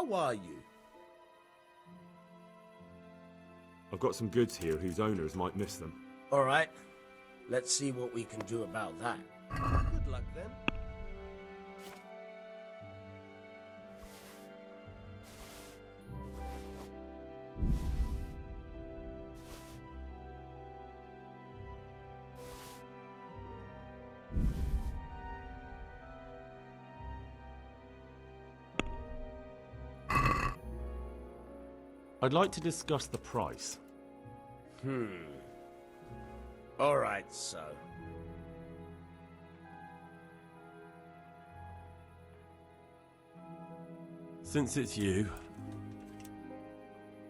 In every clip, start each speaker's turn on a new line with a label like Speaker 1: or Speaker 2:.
Speaker 1: How are you?
Speaker 2: I've got some goods here whose owners might miss them.
Speaker 1: All right. Let's see what we can do about that. Good luck then.
Speaker 2: I'd like to discuss the price.
Speaker 1: All right, so.
Speaker 2: Since it's you...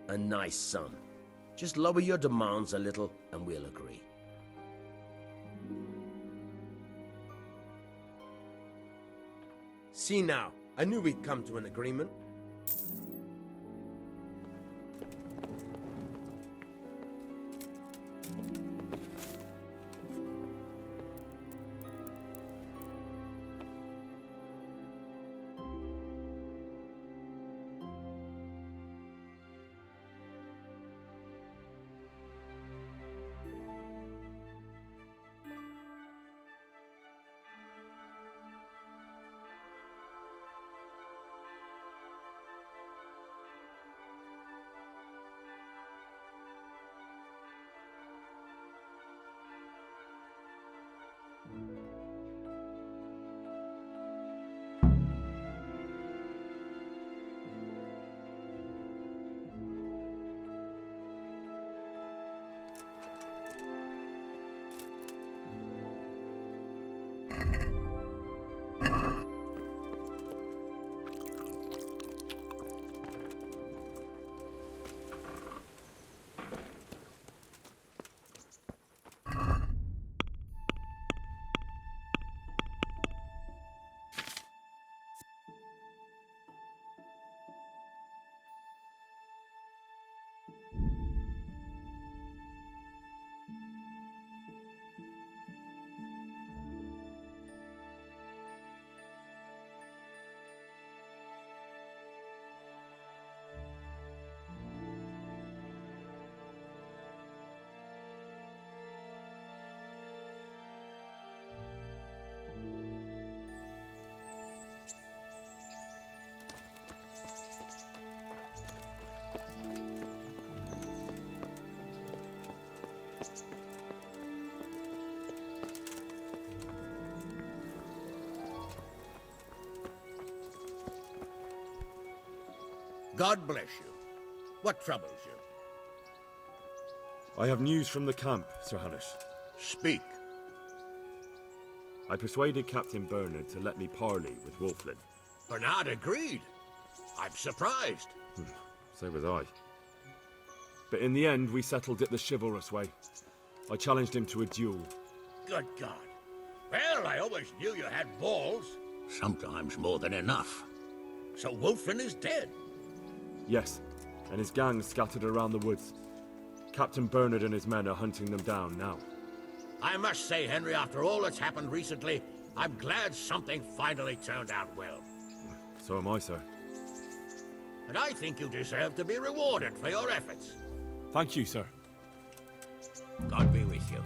Speaker 1: A nice sum. Just lower your demands a little and we'll agree. See now, I knew we'd come to an agreement.
Speaker 3: God bless you. What troubles you?
Speaker 2: I have news from the camp, Sir Hannes.
Speaker 3: Speak.
Speaker 2: I persuaded Captain Bernard to let me parley with Wulflin.
Speaker 3: Bernard agreed. I'm surprised.
Speaker 2: So was I. But in the end, we settled it the chivalrous way. I challenged him to a duel.
Speaker 3: Good God. Well, I always knew you had balls. Sometimes more than enough. So Wulflin is dead?
Speaker 2: Yes, and his gang scattered around the woods. Captain Bernard and his men are hunting them down now.
Speaker 3: I must say, Henry, after all that's happened recently, I'm glad something finally turned out well.
Speaker 2: So am I, sir.
Speaker 3: And I think you deserve to be rewarded for your efforts.
Speaker 2: Thank you, sir.
Speaker 3: God be with you.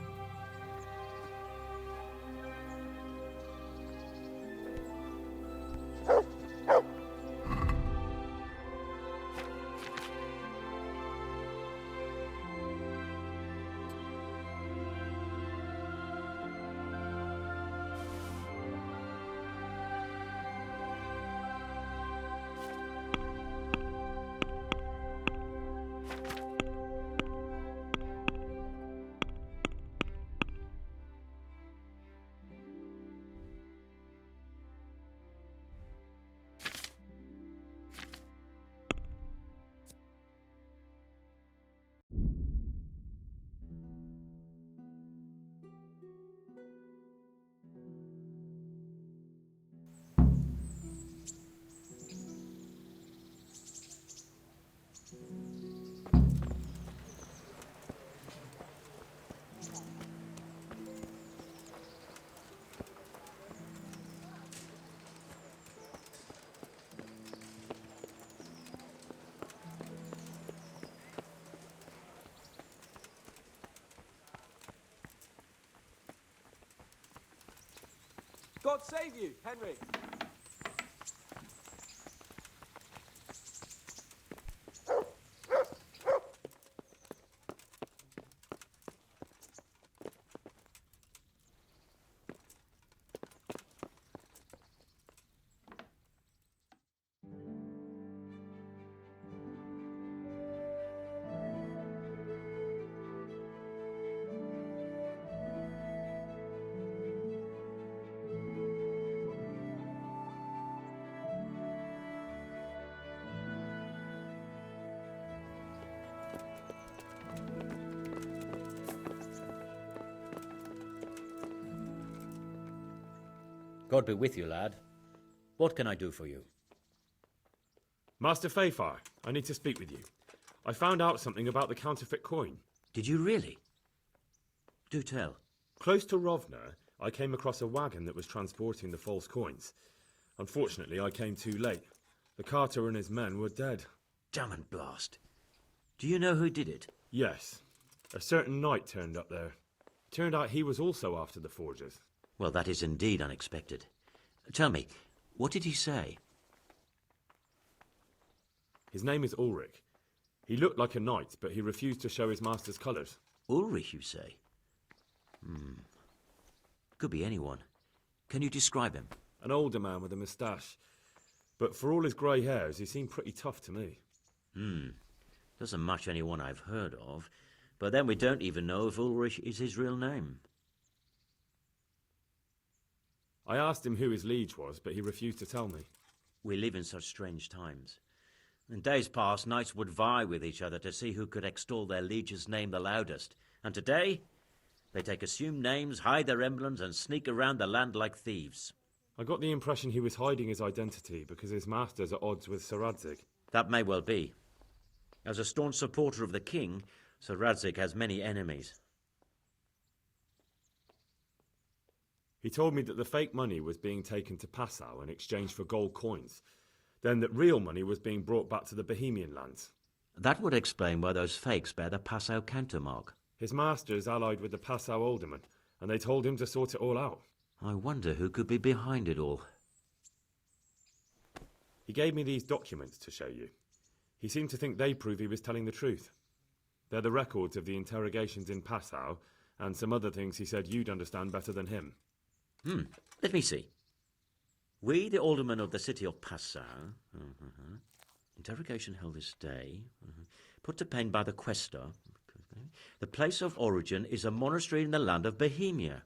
Speaker 4: God save you, Henry.
Speaker 5: God be with you, lad. What can I do for you?
Speaker 2: Master Fayfire, I need to speak with you. I found out something about the counterfeit coin.
Speaker 5: Did you really? Do tell.
Speaker 2: Close to Rovna, I came across a wagon that was transporting the false coins. Unfortunately, I came too late. The carter and his men were dead.
Speaker 5: Damn and blast. Do you know who did it?
Speaker 2: Yes. A certain knight turned up there. Turned out he was also after the forgers.
Speaker 5: Well, that is indeed unexpected. Tell me, what did he say?
Speaker 2: His name is Ulrich. He looked like a knight, but he refused to show his master's colours.
Speaker 5: Ulrich, you say? Could be anyone. Can you describe him?
Speaker 2: An older man with a moustache. But for all his grey hairs, he seemed pretty tough to me.
Speaker 5: Doesn't match anyone I've heard of. But then we don't even know if Ulrich is his real name.
Speaker 2: I asked him who his liege was, but he refused to tell me.
Speaker 5: We live in such strange times. In days past, knights would vie with each other to see who could extol their liege's name the loudest. And today, they take assumed names, hide their emblems, and sneak around the land like thieves.
Speaker 2: I got the impression he was hiding his identity because his master's at odds with Sir Radzig.
Speaker 5: That may well be. As a staunch supporter of the king, Sir Radzig has many enemies.
Speaker 2: He told me that the fake money was being taken to Passau in exchange for gold coins, then that real money was being brought back to the Bohemian lands.
Speaker 5: That would explain why those fakes bear the Passau countermark.
Speaker 2: His master's allied with the Passau alderman, and they told him to sort it all out.
Speaker 5: I wonder who could be behind it all.
Speaker 2: He gave me these documents to show you. He seemed to think they prove he was telling the truth. They're the records of the interrogations in Passau, and some other things he said you'd understand better than him.
Speaker 5: Let me see. We, the aldermen of the city of Passau, interrogation held this day, put to pen by the quaestor. The place of origin is a monastery in the land of Bohemia.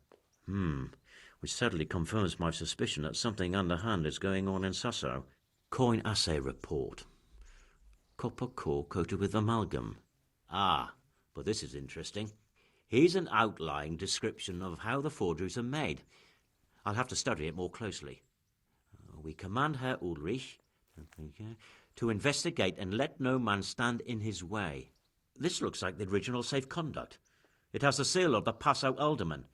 Speaker 5: Which certainly confirms my suspicion that something underhand is going on in Sasso. Coin assay report. Copper core coated with amalgam. Ah, but this is interesting. Here's an outline description of how the forgeries are made. I'll have to study it more closely. We command Herr Ulrich to investigate and let no man stand in his way. This looks like the original safe conduct. It has the seal of the Passau alderman,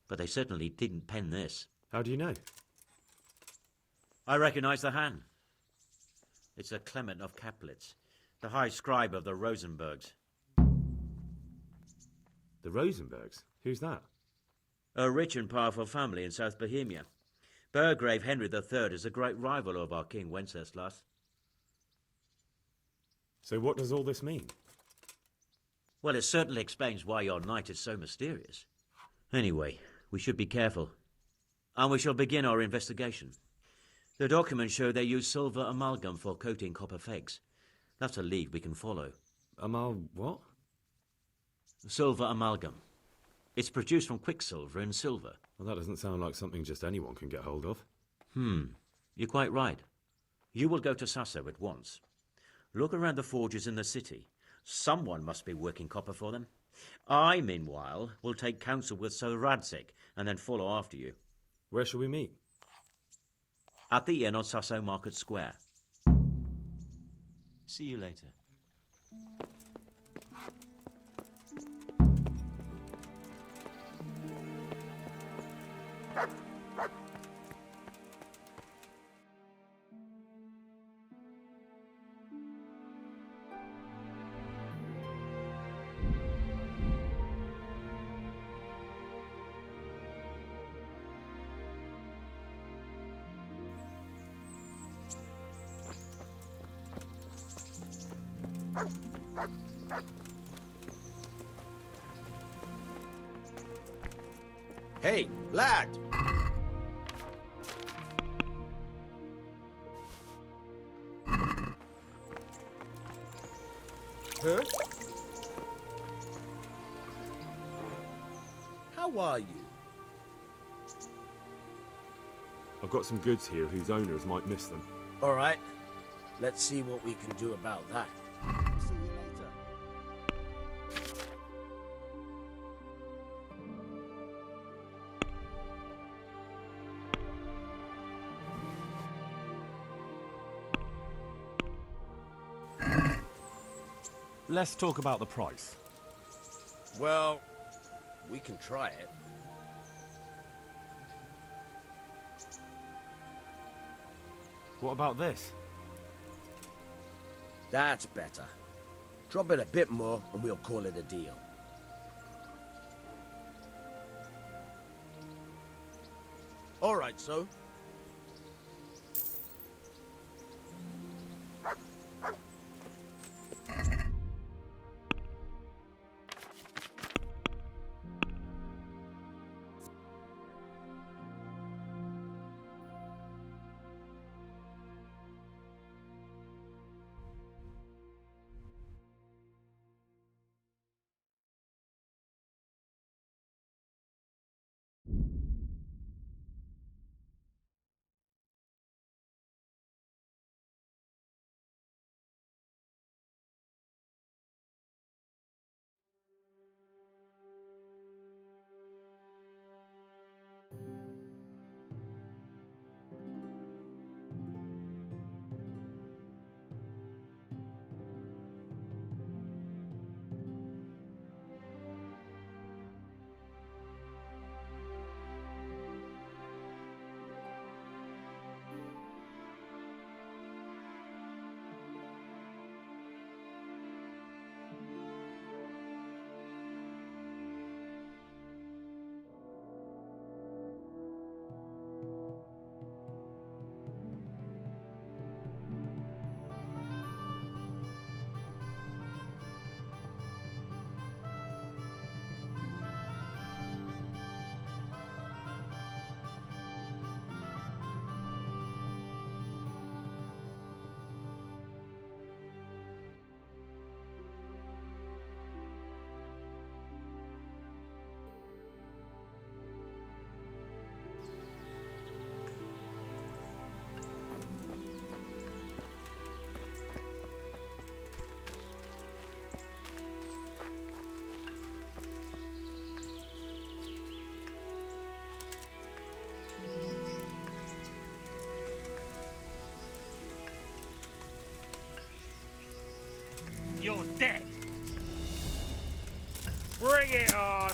Speaker 5: but they certainly didn't pen this.
Speaker 2: How do you know?
Speaker 5: I recognize the hand. It's a Clement of Kaplitz, the high scribe of the Rosenbergs.
Speaker 2: The Rosenbergs? Who's that?
Speaker 5: A rich and powerful family in South Bohemia. Burgrave Henry III is a great rival of our King Wenceslas.
Speaker 2: So what does all this mean?
Speaker 5: Well, it certainly explains why your knight is so mysterious. Anyway, we should be careful. And we shall begin our investigation. The documents show they use silver amalgam for coating copper fakes. That's a lead we can follow.
Speaker 2: What?
Speaker 5: Silver amalgam. It's produced from quicksilver and silver.
Speaker 2: Well, that doesn't sound like something just anyone can get hold of.
Speaker 5: You're quite right. You will go to Sasso at once. Look around the forges in the city. Someone must be working copper for them. I, meanwhile, will take counsel with Sir Radzig and then follow after you.
Speaker 2: Where shall we meet?
Speaker 5: At the inn on Sasso Market Square. See you later.
Speaker 1: Hey, lad! Huh? How are you?
Speaker 2: I've got some goods here whose owners might miss them.
Speaker 1: All right. Let's see what we can do about that. See you later.
Speaker 4: Let's talk about the price.
Speaker 1: Well, we can try it.
Speaker 2: What about this?
Speaker 1: That's better. Drop it a bit more and we'll call it a deal. All right, so.
Speaker 4: You're dead. Bring it on.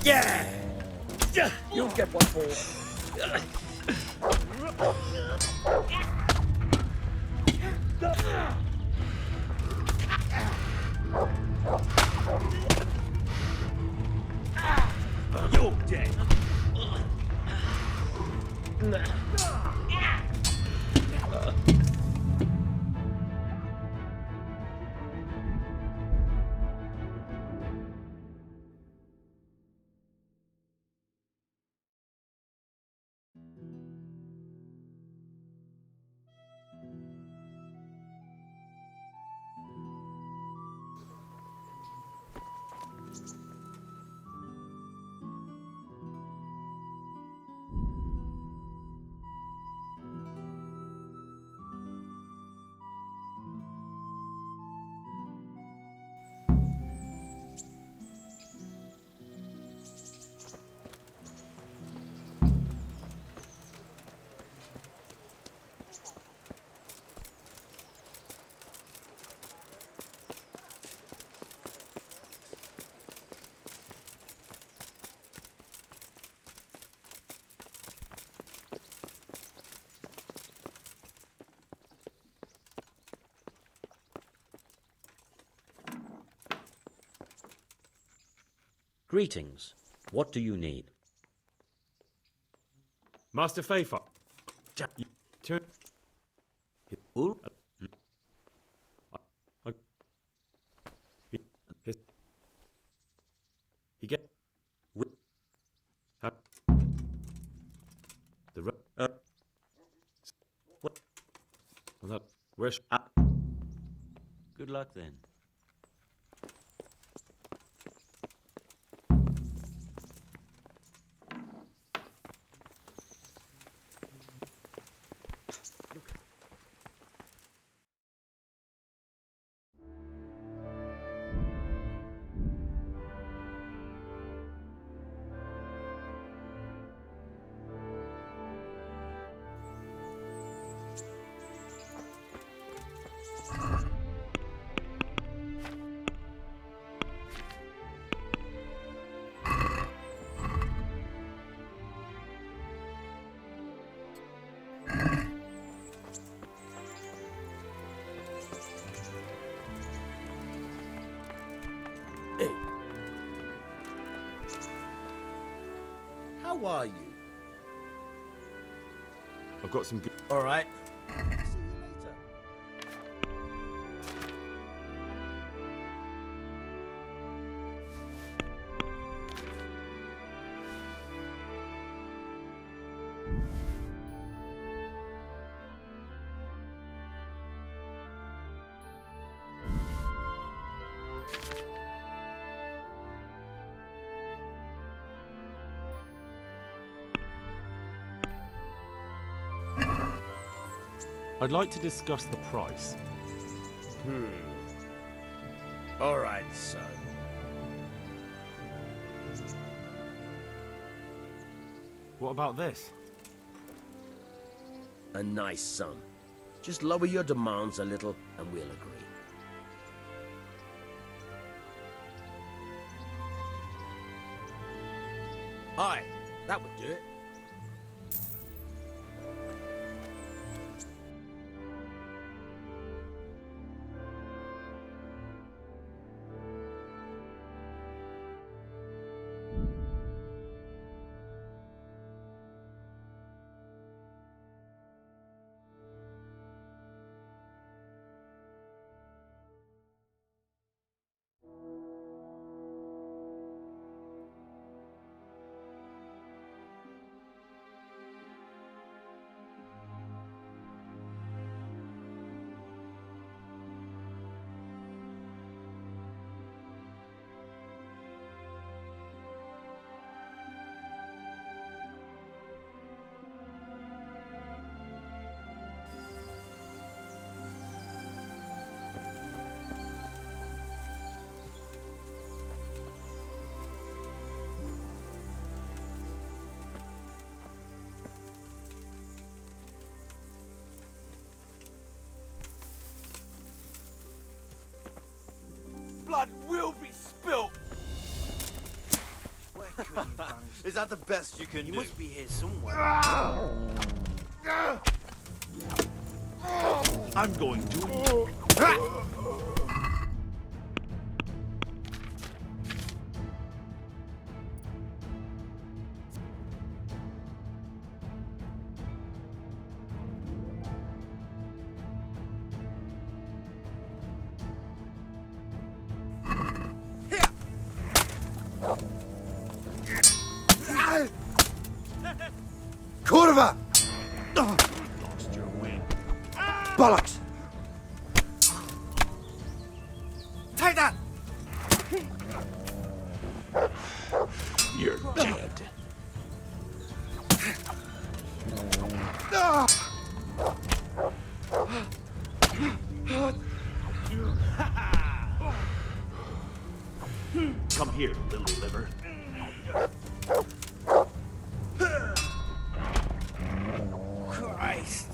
Speaker 1: Yeah! You'll get one for.
Speaker 4: You're dead.
Speaker 5: Greetings. What do you need?
Speaker 2: Master Feifa. Turn.
Speaker 5: Ooh.
Speaker 2: He get the
Speaker 5: What?
Speaker 2: well, that where's
Speaker 5: Good luck then.
Speaker 1: How are you?
Speaker 2: I've got some good.
Speaker 1: All right. See you later.
Speaker 4: I'd like to discuss the price.
Speaker 1: All right, son.
Speaker 2: What about this?
Speaker 1: A nice sum. Just lower your demands a little and we'll agree. Aye, that would do it.
Speaker 6: Blood will be spilt! Where could you manage? Is that the best you can do? You must be here somewhere.
Speaker 4: I'm going to...
Speaker 6: Kurva!
Speaker 4: Lost your wing.
Speaker 6: Bollocks! Take that!
Speaker 4: You're dead. Come here, little liver.
Speaker 6: Christ!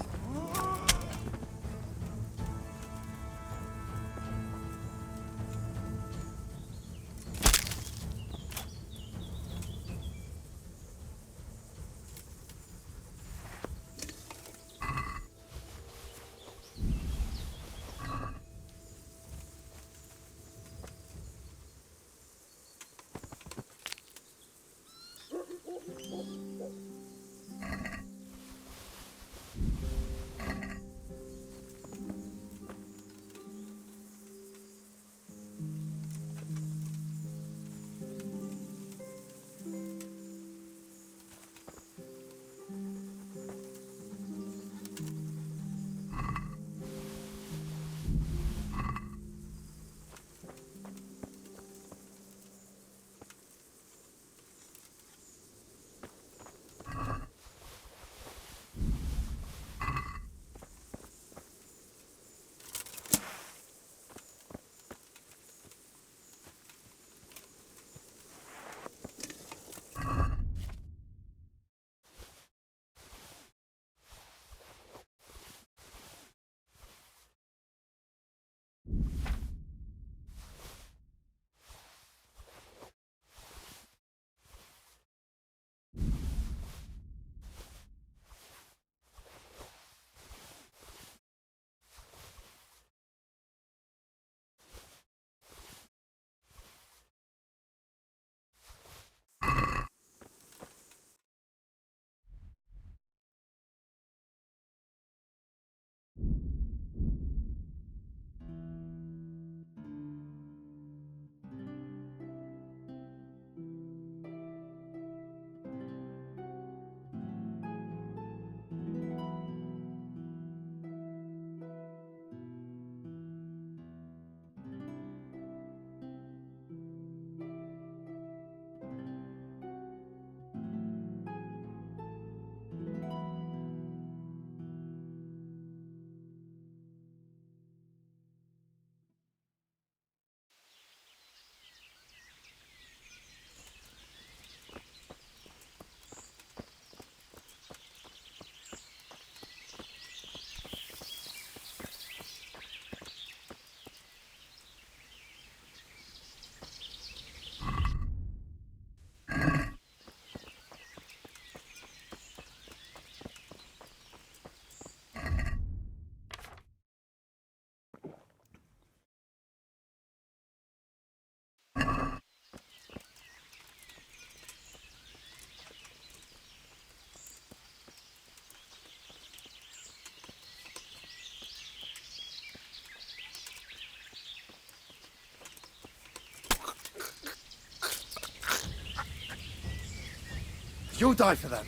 Speaker 6: You'll die for that.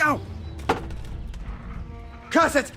Speaker 6: Ow! Curse it!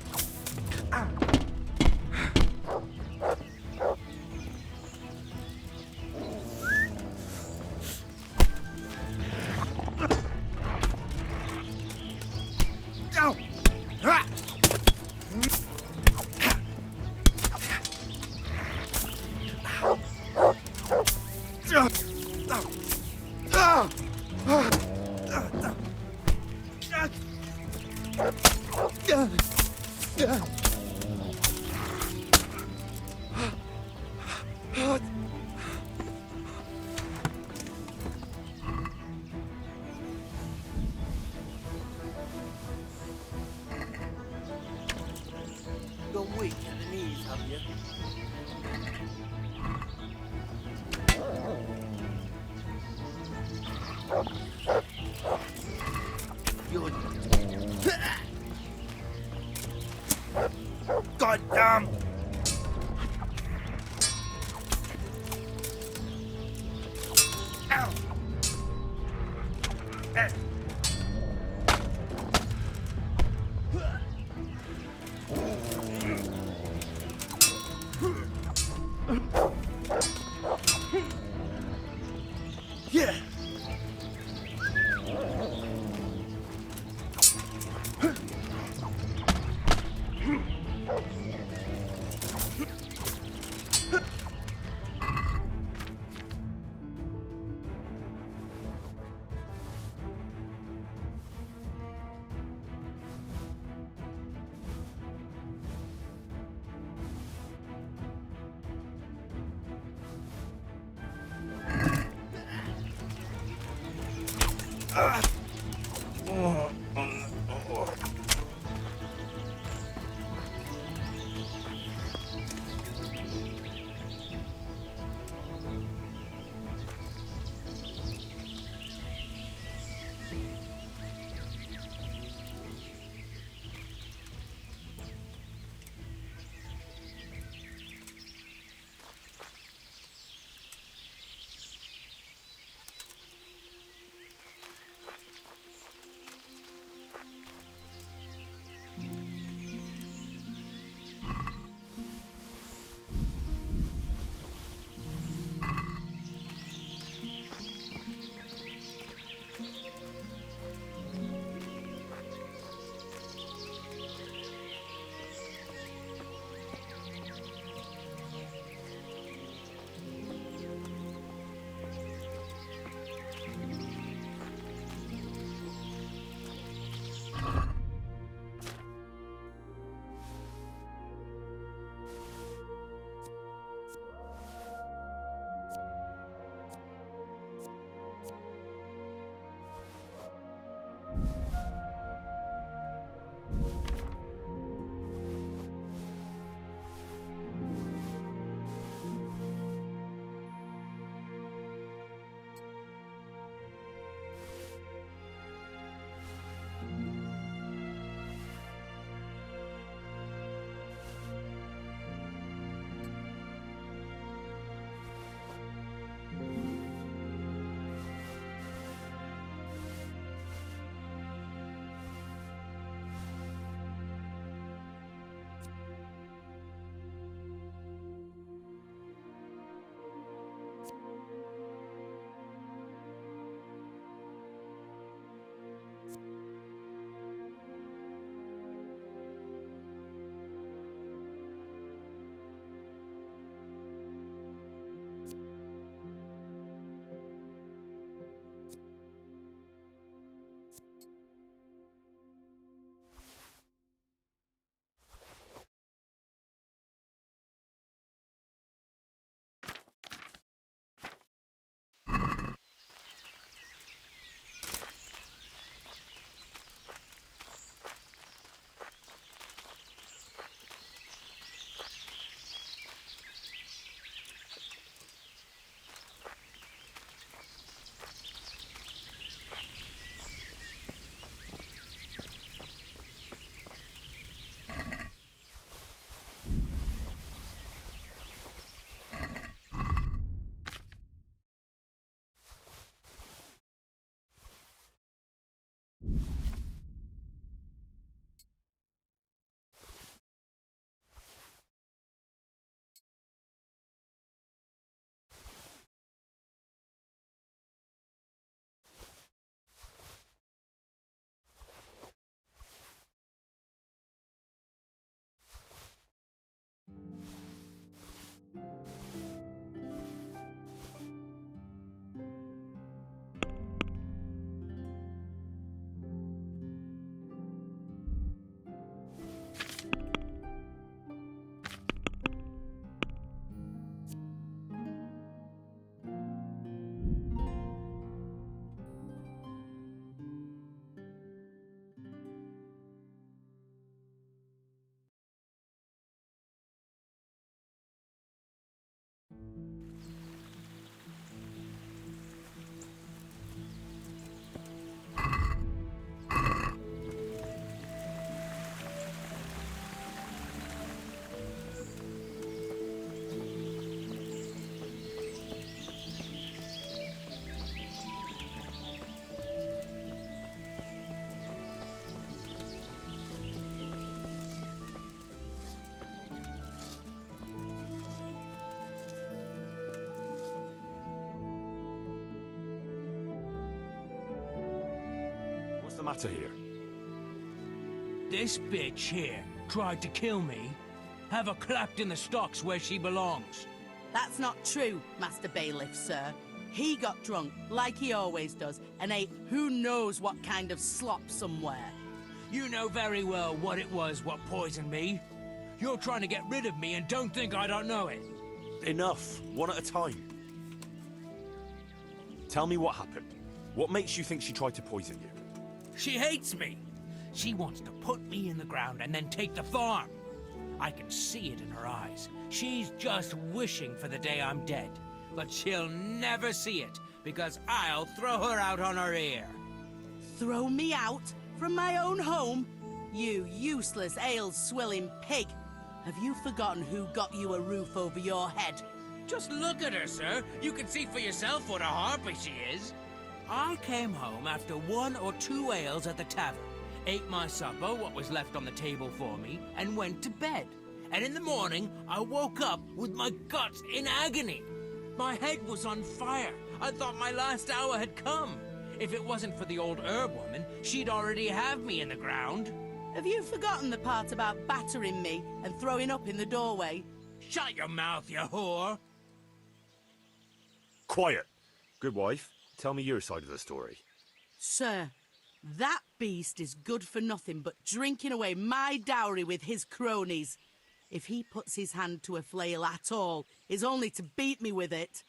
Speaker 7: You're weak at the knees, have you? You're... God damn! Ow! Yeah!
Speaker 4: the matter here?
Speaker 8: This bitch here tried to kill me. Have her clapped in the stocks where she belongs.
Speaker 9: That's not true, Master Bailiff, sir. He got drunk, like he always does, and ate who knows what kind of slop somewhere.
Speaker 8: You know very well what it was what poisoned me. You're trying to get rid of me and don't think I don't know it.
Speaker 4: Enough. One at a time. Tell me what happened. What makes you think she tried to poison you?
Speaker 8: She hates me. She wants to put me in the ground and then take the farm. I can see it in her eyes. She's just wishing for the day I'm dead. But she'll never see it, because I'll throw her out on her ear.
Speaker 9: Throw me out? From my own home? You useless, ale-swilling pig! Have you forgotten who got you a roof over your head?
Speaker 8: Just look at her, sir. You can see for yourself what a harpy she is. I came home after 1 or 2 ales at the tavern, ate my supper, what was left on the table for me, and went to bed. And in the morning, I woke up with my guts in agony. My head was on fire. I thought my last hour had come. If it wasn't for the old herb woman, she'd already have me in the ground.
Speaker 9: Have you forgotten the part about battering me and throwing up in the doorway?
Speaker 8: Shut your mouth, you whore!
Speaker 4: Quiet. Good wife, tell me your side of the story.
Speaker 9: Sir, that beast is good for nothing but drinking away my dowry with his cronies. If he puts his hand to a flail at all, it's only to beat me with it.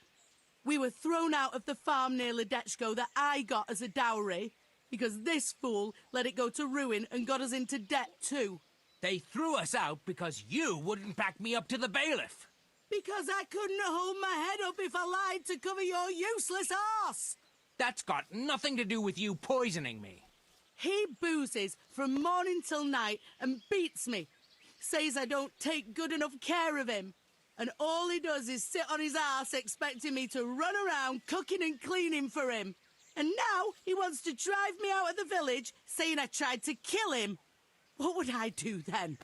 Speaker 9: We were thrown out of the farm near Ledechko that I got as a dowry, because this fool let it go to ruin and got us into debt too.
Speaker 8: They threw us out because you wouldn't back me up to the bailiff.
Speaker 9: Because I couldn't hold my head up if I lied to cover your useless arse.
Speaker 8: That's got nothing to do with you poisoning me.
Speaker 9: He boozes from morning till night and beats me. Says I don't take good enough care of him. And all he does is sit on his arse expecting me to run around cooking and cleaning for him. And now he wants to drive me out of the village, saying I tried to kill him. What would I do then?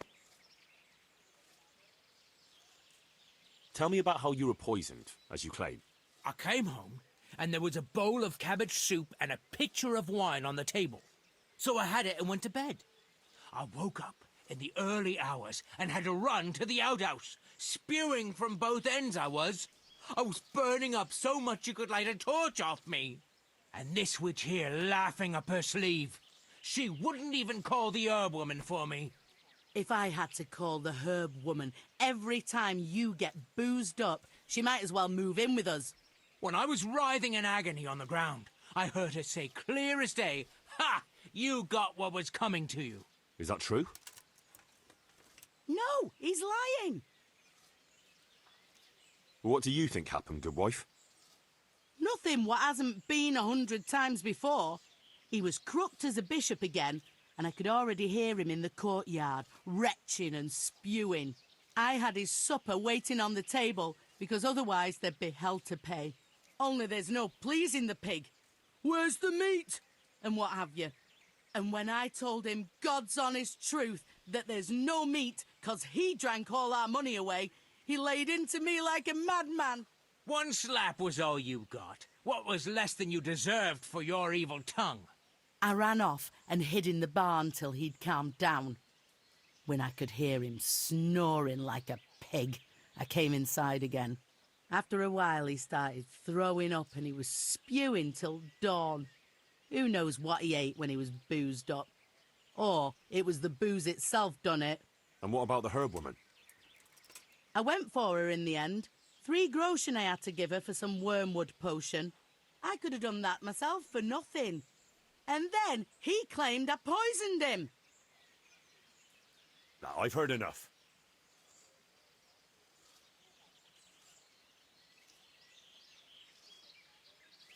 Speaker 4: Tell me about how you were poisoned, as you claim.
Speaker 8: I came home, and there was a bowl of cabbage soup and a pitcher of wine on the table. So I had it and went to bed. I woke up in the early hours and had to run to the outhouse, spewing from both ends I was. I was burning up so much you could light a torch off me. And this witch here laughing up her sleeve. She wouldn't even call the herb woman for me.
Speaker 9: If I had to call the herb woman every time you get boozed up, she might as well move in with us.
Speaker 8: When I was writhing in agony on the ground, I heard her say clear as day, "Ha! You got what was coming to you."
Speaker 4: Is that true?
Speaker 9: No, he's lying.
Speaker 4: What do you think happened, good wife?
Speaker 9: Nothing what hasn't been 100 times before. He was crooked as a bishop again, and I could already hear him in the courtyard, retching and spewing. I had his supper waiting on the table, because otherwise there'd be hell to pay. Only there's no pleasing the pig. Where's the meat? And what have you. And when I told him God's honest truth that there's no meat, 'cause he drank all our money away, he laid into me like a madman.
Speaker 8: 1 slap was all you got. What was less than you deserved for your evil tongue?
Speaker 9: I ran off and hid in the barn till he'd calmed down. When I could hear him snoring like a pig, I came inside again. After a while, he started throwing up and he was spewing till dawn. Who knows what he ate when he was boozed up? Or it was the booze itself done it.
Speaker 4: And what about the herb woman?
Speaker 9: I went for her in the end. 3 groschen I had to give her for some wormwood potion. I could have done that myself for nothing. And then he claimed I poisoned him.
Speaker 4: Now, I've heard enough.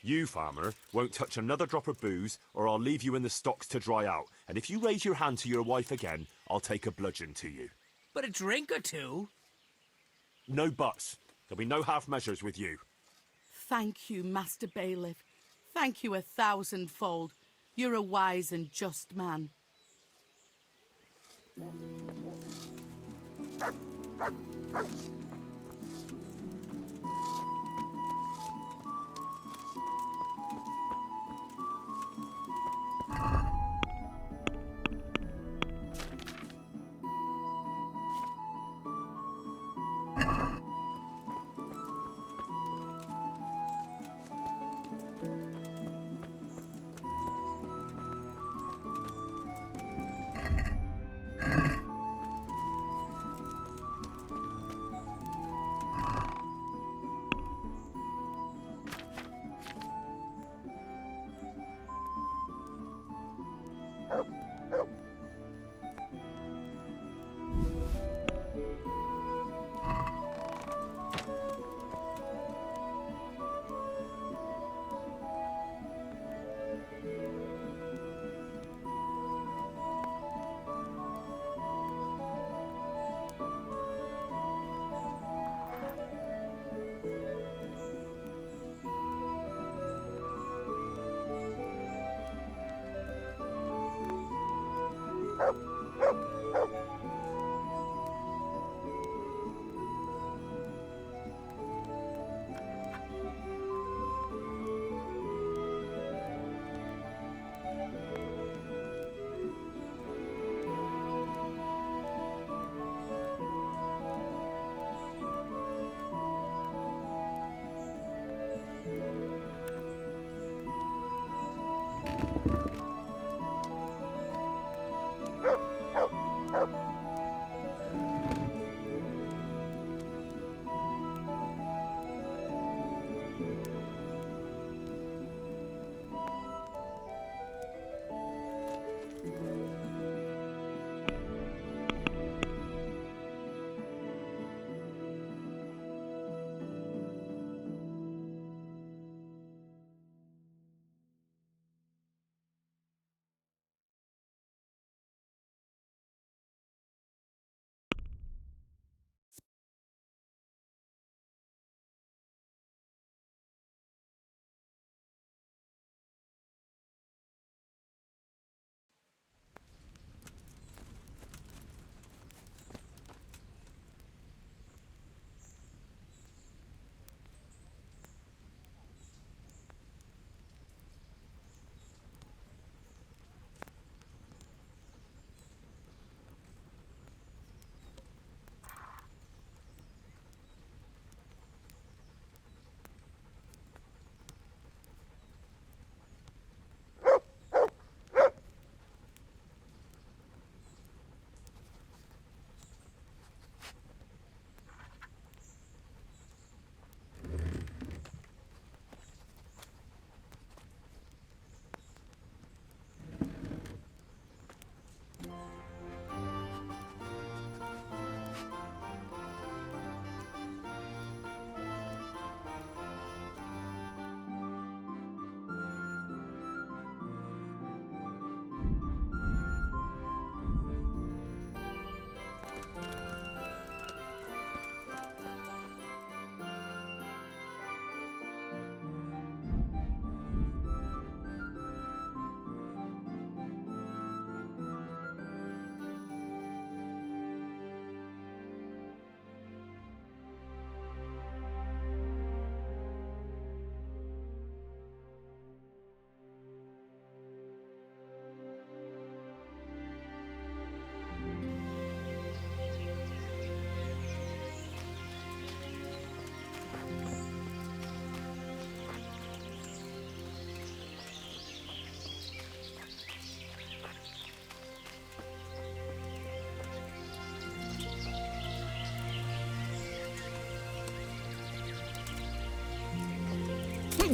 Speaker 4: You, farmer, won't touch another drop of booze, or I'll leave you in the stocks to dry out. And if you raise your hand to your wife again, I'll take a bludgeon to you.
Speaker 8: But a drink or two?
Speaker 4: No buts. There'll be no half measures with you.
Speaker 9: Thank you, Master Bailiff. Thank you 1,000-fold. You're a wise and just man.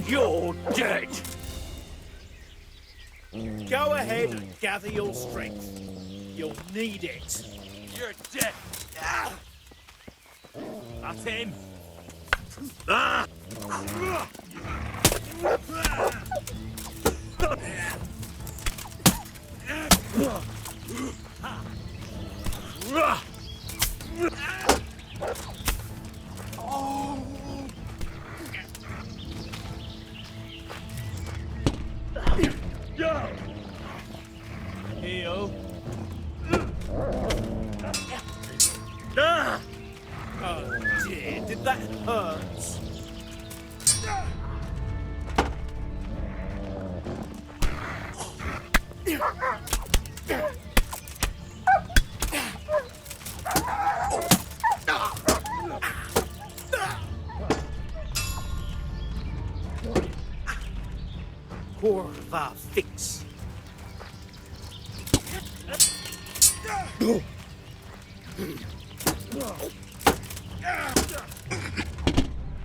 Speaker 7: You're dead! Go ahead and gather your strength. You'll need it.
Speaker 4: You're dead. That's him. Ah!
Speaker 7: Heal. Oh dear, did that hurt? Kurva fix.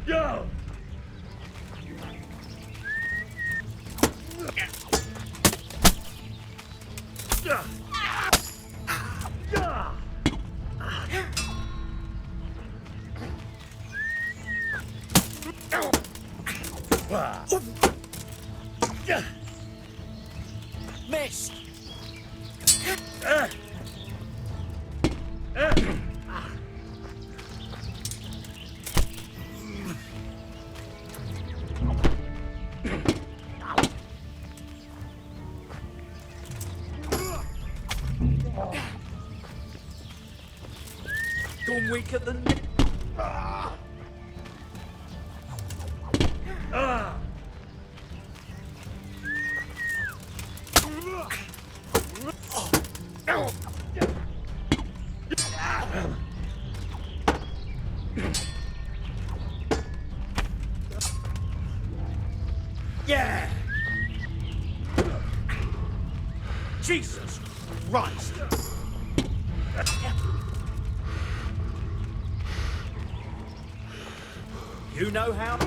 Speaker 4: Go!
Speaker 7: Missed.
Speaker 6: Gone weak at the knee.
Speaker 7: Yeah! Jesus Christ! You know how?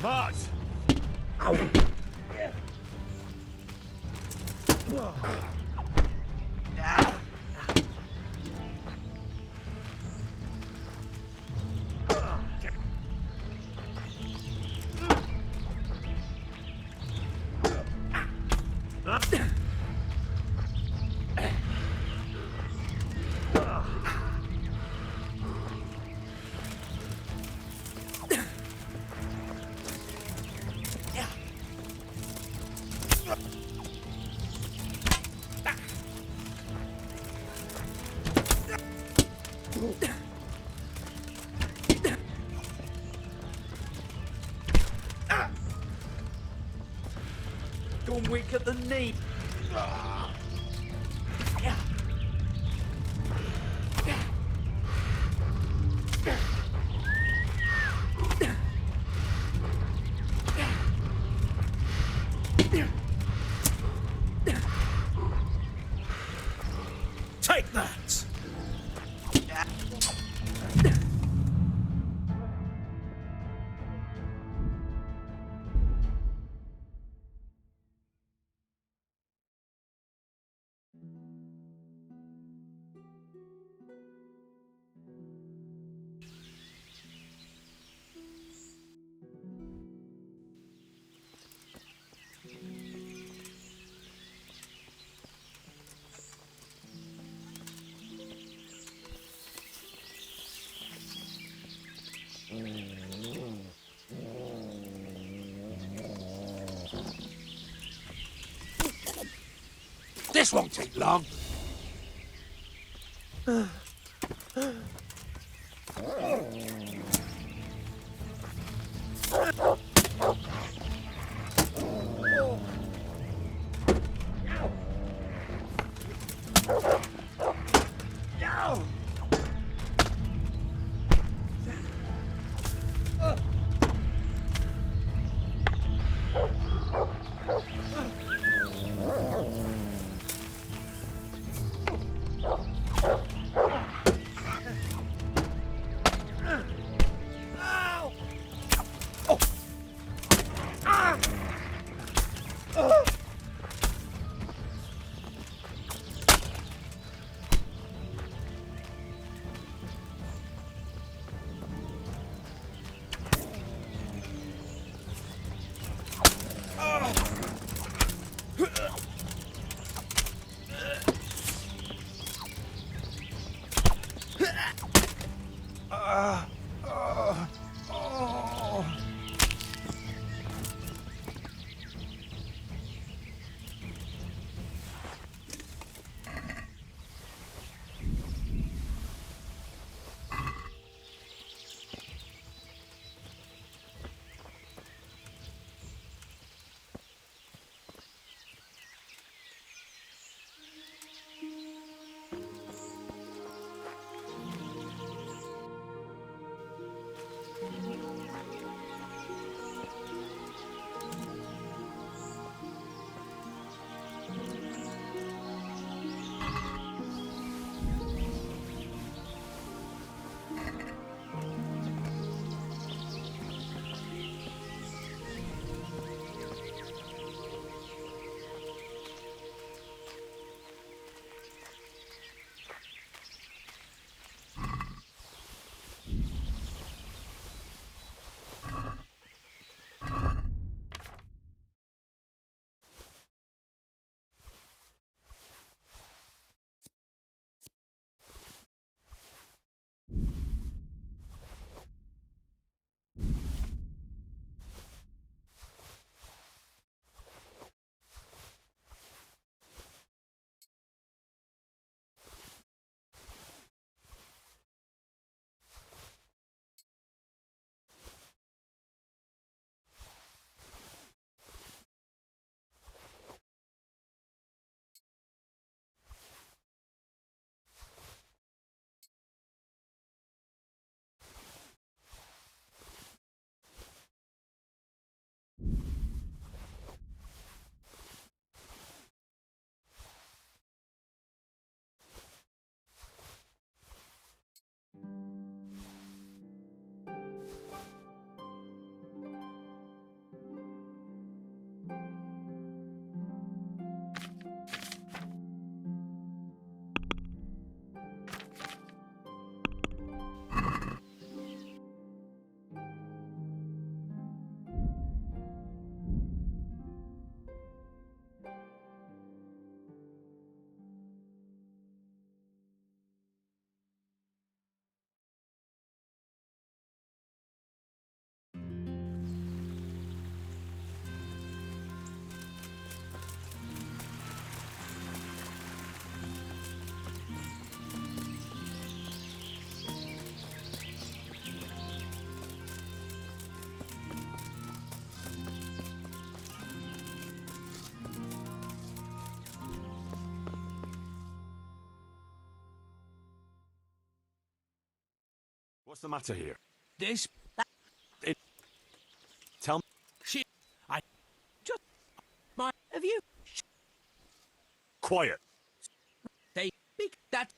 Speaker 4: March!
Speaker 6: Gone weak at the knee.
Speaker 7: Take that!
Speaker 3: This won't take long.
Speaker 4: What's the matter here?
Speaker 8: This...
Speaker 4: Tell me.
Speaker 8: Shit. I... Just... My... Have you...
Speaker 4: Quiet.
Speaker 8: They... Big... That...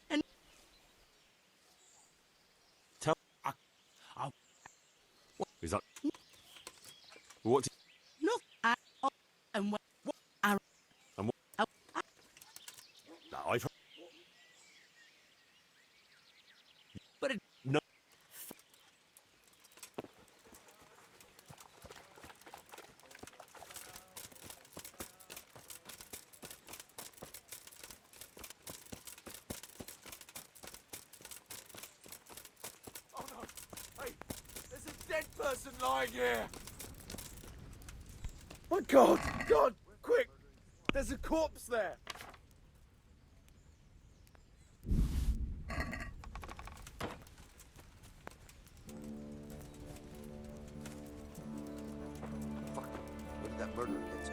Speaker 8: And...
Speaker 4: Tell... Is that... What...
Speaker 9: Look, and what...
Speaker 4: And what... I've heard...
Speaker 8: But it...
Speaker 4: No.
Speaker 6: Oh no! Hey, there's a dead person lying here! My God! God! Quick! There's a corpse there! Fuck. Where did that murderer get to?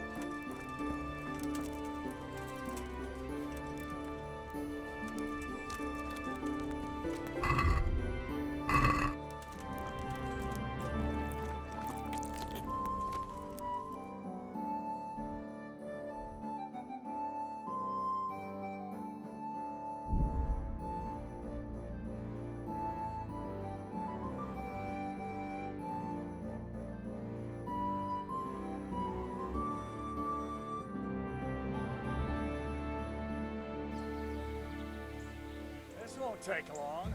Speaker 7: This won't take long.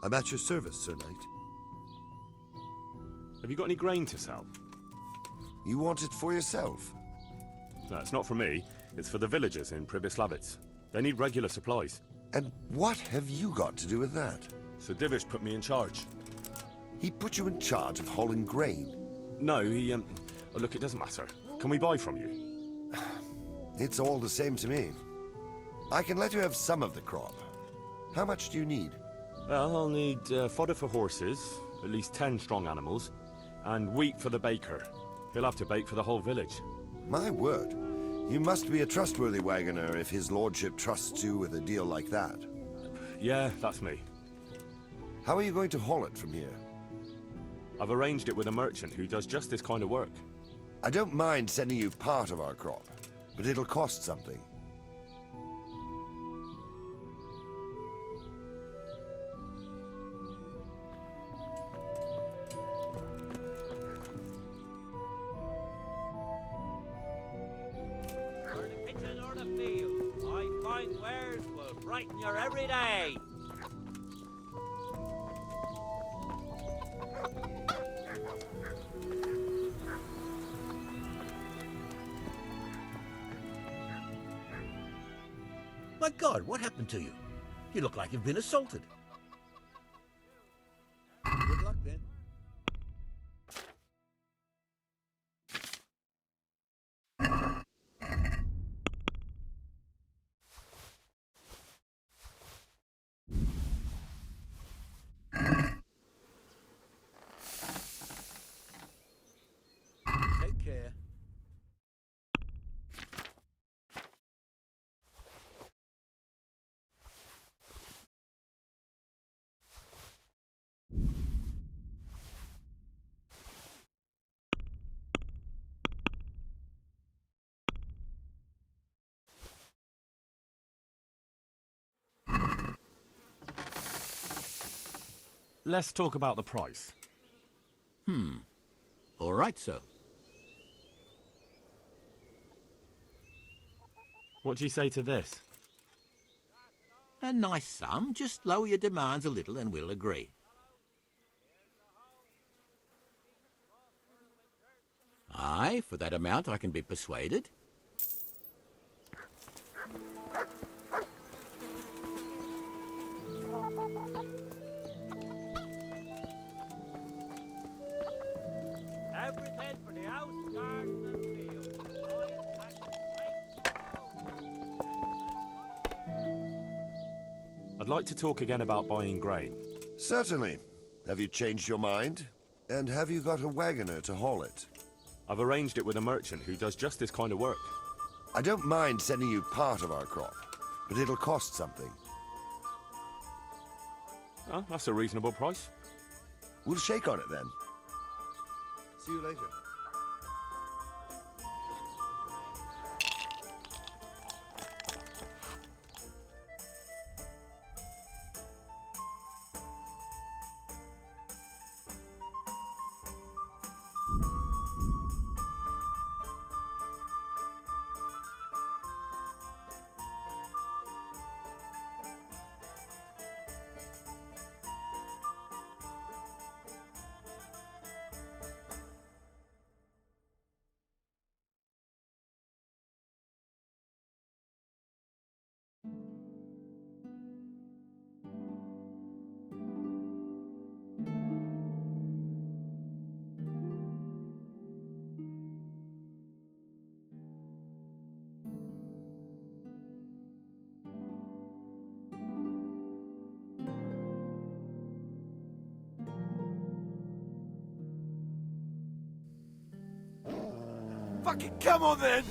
Speaker 10: I'm at your service, Sir Knight.
Speaker 4: Have you got any grain to sell?
Speaker 10: You want it for yourself?
Speaker 4: No, it's not for me. It's for the villagers in Pribyslavitz. They need regular supplies.
Speaker 10: And what have you got to do with that?
Speaker 4: Sir Divish put me in charge.
Speaker 10: He put you in charge of hauling grain?
Speaker 4: No, he, oh, look, it doesn't matter. Can we buy from you?
Speaker 10: It's all the same to me. I can let you have some of the crop. How much do you need?
Speaker 4: Well, I'll need fodder for horses, at least 10 strong animals, and wheat for the baker. He'll have to bake for the whole village.
Speaker 10: My word. You must be a trustworthy wagoner if his lordship trusts you with a deal like that.
Speaker 4: Yeah, that's me.
Speaker 10: How are you going to haul it from here?
Speaker 4: I've arranged it with a merchant who does just this kind of work.
Speaker 10: I don't mind sending you part of our crop, but it'll cost something.
Speaker 11: For the kitchen or the field, I find wares will brighten your every day.
Speaker 3: My God, what happened to you? You look like you've been assaulted. Good luck, then. Take care.
Speaker 4: Let's talk about the price.
Speaker 3: All right, sir.
Speaker 4: What do you say to this?
Speaker 3: A nice sum. Just lower your demands a little and we'll agree. Aye, for that amount I can be persuaded.
Speaker 11: Everything for the house, garden, and field.
Speaker 4: I'd like to talk again about buying grain.
Speaker 10: Certainly. Have you changed your mind? And have you got a wagoner to haul it?
Speaker 4: I've arranged it with a merchant who does just this kind of work.
Speaker 10: I don't mind sending you part of our crop, but it'll cost something.
Speaker 4: Oh, that's a reasonable price.
Speaker 10: We'll shake on it then. See you later.
Speaker 6: Fucking come on then!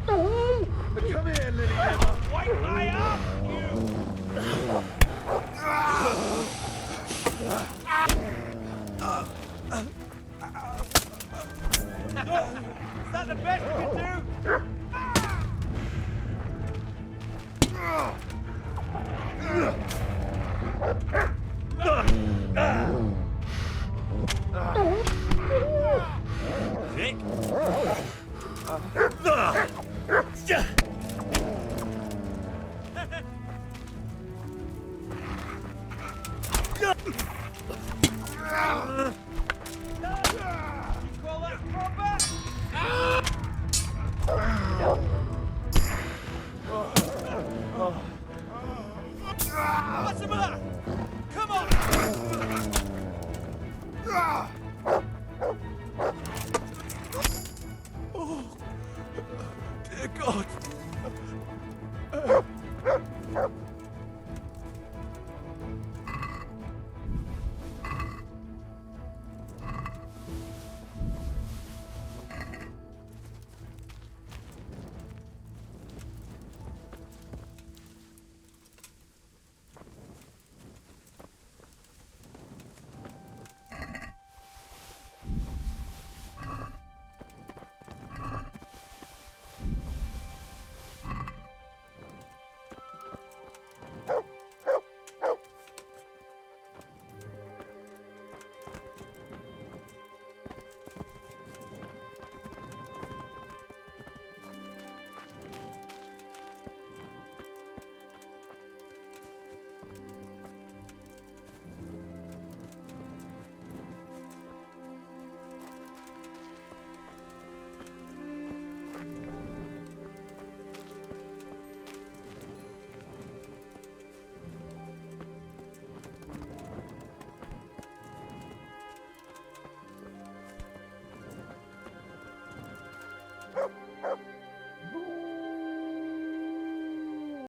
Speaker 6: Come here, Lily Emma!
Speaker 11: Wait my up, Is that the best you can do?
Speaker 6: What's the matter? Come on! Oh, dear God!